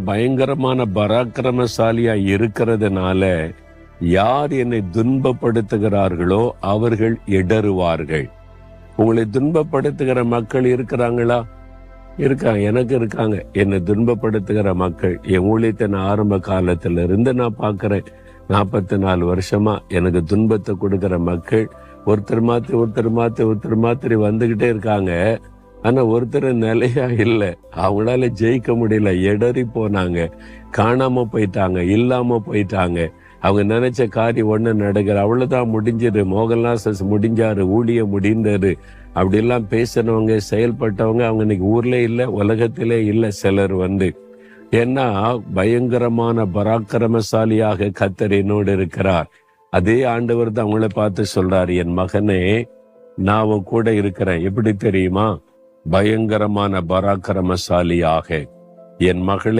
பயங்கரமான பராக்கிரமசாலியா இருக்கிறதுனால யார் என்னை துன்பப்படுத்துகிறார்களோ அவர்கள் இடறுவார்கள். உங்களை துன்பப்படுத்துகிற மக்கள் இருக்கிறாங்களா? இருக்காங்க, எனக்கு இருக்காங்க. என்னை துன்பப்படுத்துகிற மக்கள். என் ஊழியத்தின் ஆரம்ப காலத்துல இருந்து நான் பாக்குறேன். 44 வருஷமா எனக்கு துன்பத்தை கொடுக்கிற மக்கள் ஒருத்தர் மாத்திரி வந்துகிட்டே இருக்காங்க. ஆனா ஒருத்தர் நிலையா இல்லை. அவங்களால ஜெயிக்க முடியல. இடறி போனாங்க, காணாம போயிட்டாங்க, இல்லாம போயிட்டாங்க. அவங்க நினைச்ச காரியம் ஒண்ணு நடக்கிற, அவ்வளவுதான் முடிஞ்சது, மோகன்லால் முடிஞ்சாரு, ஊழியம் முடிந்தாரு அப்படிலாம் பேசினவங்க, செயல்பட்டவங்க அவங்க இன்னைக்கு ஊர்ல இல்ல, உலகத்திலே இல்ல. சிலர் ஏன்னா பயங்கரமான பராக்கிரமசாலியாக கர்த்தர் என்னோடு இருக்கிறார். அதே ஆண்டவர் தான் அவங்கள பார்த்து சொல்றாரு, என் மகனே நான் உன் கூட இருக்கிறேன். எப்படி தெரியுமா? பயங்கரமான பராக்கிரமசாலியாக. என் மகளே